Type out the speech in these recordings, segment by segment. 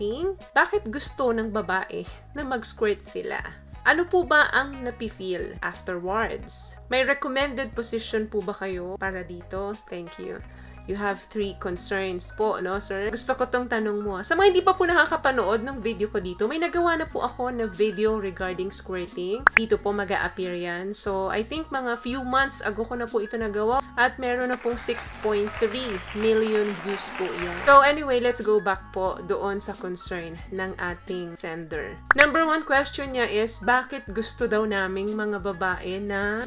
squirting? Bakit gusto ng babae na mag-squirt sila? Ano po ba ang napi-feel afterwards? May recommended position po ba kayo para dito? Thank you. You have 3 concerns po, no, sir? Gusto ko tong tanong mo. Sa mga hindi pa po nakakapanood ng video ko dito, may nagawa na po ako na video regarding squirting. Dito po mag-a-appear yan. So, I think mga few months ago ko na po ito nagawa at meron na pong 6.3 million views po yan. So, anyway, let's go back po doon sa concern ng ating sender. Number 1 question niya is, bakit gusto daw naming mga babae na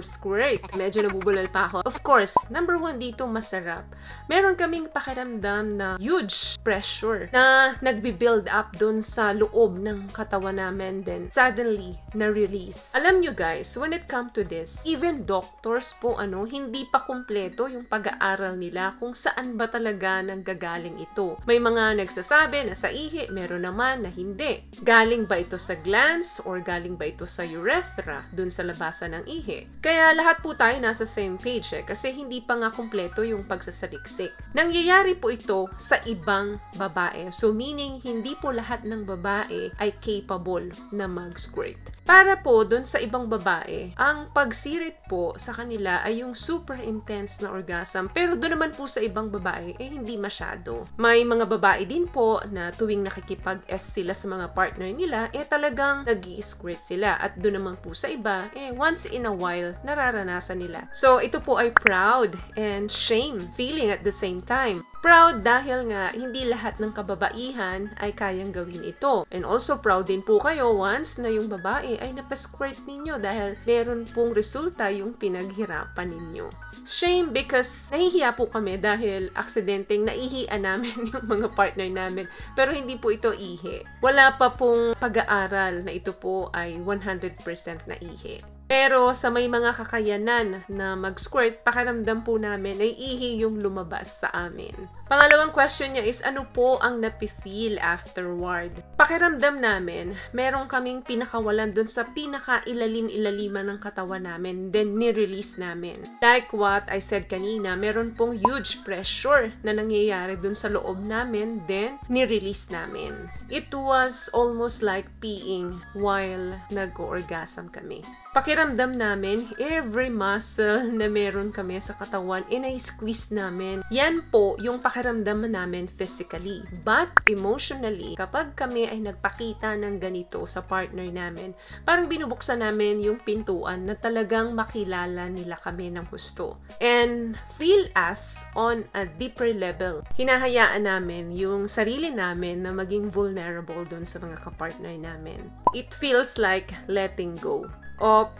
squirt? Medyo nabubulal pa ako. Of course, number 1 dito, masarap. Meron kaming pakiramdam na huge pressure na nagbi-build up dun sa loob ng katawan namin, then suddenly na-release. Alam nyo guys, when it comes to this, even doctors po, hindi pa kumpleto yung pag-aaral nila kung saan ba talaga nanggagaling ito. May mga nagsasabi na sa ihi, meron naman na hindi. Galing ba ito sa glands or galing ba ito sa urethra dun sa labasan ng ihi? Kaya lahat po tayo nasa same page kasi hindi pa nga kumpleto yung pagsasaliksik. Nangyayari po ito sa ibang babae. So meaning, hindi po lahat ng babae ay capable na mag-squirt. Para po dun sa ibang babae, ang pagsirit po sa kanila ay yung super intense na orgasm. Pero doon naman po sa ibang babae, hindi masyado. May mga babae din po na tuwing nakikipag-S sila sa mga partner nila, talagang nag-i-squirt sila. At doon naman po sa iba, once in a while, nararanasan nila. So ito po ay proud and shame feeling at the same time. Proud dahil nga hindi lahat ng kababaihan ay kayang gawin ito. And also proud din po kayo once na yung babae ay napasquirt ninyo dahil meron pong resulta yung pinaghirapan ninyo. Shame because nahihiya po kami dahil aksidenteng naihian namin yung mga partner namin. Pero hindi po ito ihi. Wala pa pong pag-aaral na ito po ay 100% na ihi. Pero sa may mga kakayanan na mag-squirt, pakiramdam po namin ay ihi yung lumabas sa amin. Pangalawang question niya is, ano po ang napi-feel afterward? Pakiramdam namin, meron kaming pinakawalan dun sa pinaka-ilalim-ilalima ng katawan namin, then ni-release namin. Like what I said kanina, meron pong huge pressure na nangyayari dun sa loob namin, then ni-release namin. It was almost like peeing while nag-orgasm kami. Pakiramdam namin, every muscle na meron kami sa katawan, inay-squeeze namin. Yan po yung pakiramdam namin physically. But emotionally, kapag kami ay nagpakita ng ganito sa partner namin, parang binubuksan namin yung pintuan na talagang makilala nila kami ng gusto. And feel us on a deeper level. Hinahayaan namin yung sarili namin na maging vulnerable dun sa mga kapartner namin. It feels like letting go of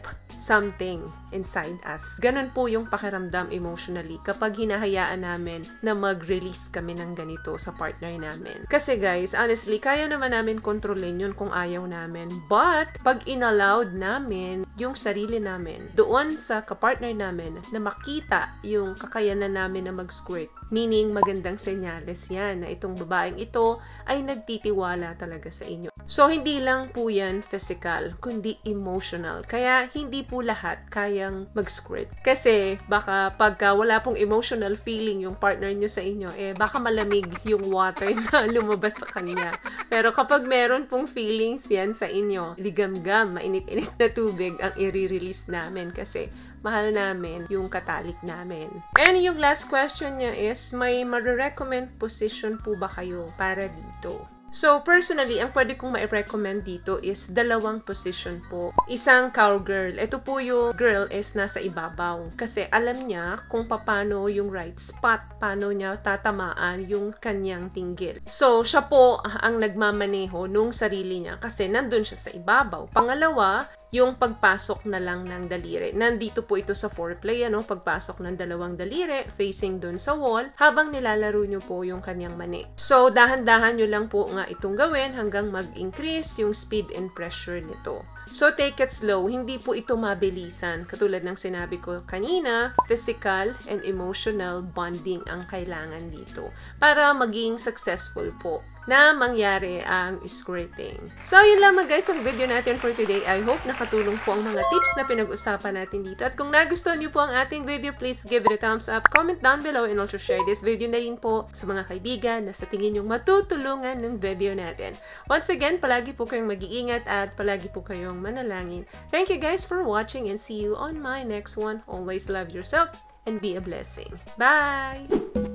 something inside us. Ganun po yung pakiramdam emotionally kapag hinahayaan namin na mag-release kami ng ganito sa partner namin. Kasi guys, honestly, kaya naman namin kontrolin yun kung ayaw namin. But, pag inallowed namin yung sarili namin doon sa kapartner namin na makita yung kakayanan namin na mag-squirt, meaning magandang senyales yan na itong babaeng ito ay nagtitiwala talaga sa inyo. So, hindi lang po yan physical, kundi emotional. Kaya, hindi po lahat kayang mag-squirt. Kasi, baka pagka wala pong emotional feeling yung partner nyo sa inyo, baka malamig yung water na lumabas sa kanya. Pero kapag meron pong feelings yan sa inyo, ligamgam, mainit-init na tubig ang i-release namin kasi mahal namin yung katalik namin. And yung last question niya is, may ma-recommend position po ba kayo para dito? So, personally, ang pwede kong ma-recommend dito is 2 position po. Isang cowgirl. Ito po yung girl is nasa ibabaw. Kasi alam niya kung paano yung right spot, paano niya tatamaan yung kanyang tinggil. So, siya po ang nagmamaneho nung sarili niya kasi nandun siya sa ibabaw. Pangalawa, yung pagpasok na lang ng daliri. Nandito po ito sa foreplay, pagpasok ng 2 daliri, facing dun sa wall, habang nilalaro nyo po yung kanyang mani. So, dahan-dahan nyo lang po nga itong gawin hanggang mag-increase yung speed and pressure nito. So, take it slow. Hindi po ito mabilisan. Katulad ng sinabi ko kanina, physical and emotional bonding ang kailangan dito para maging successful po na mangyari ang squirting. So, yun lamang guys ang video natin for today. I hope nakatulong po ang mga tips na pinag-usapan natin dito. At kung nagustuhan niyo po ang ating video, please give it a thumbs up, comment down below, and also share this video na rin po sa mga kaibigan na sa tingin yung matutulungan ng video natin. Once again, palagi po kayong mag-iingat at palagi po kayong manalangin. Thank you guys for watching and see you on my next one. Always love yourself and be a blessing. Bye!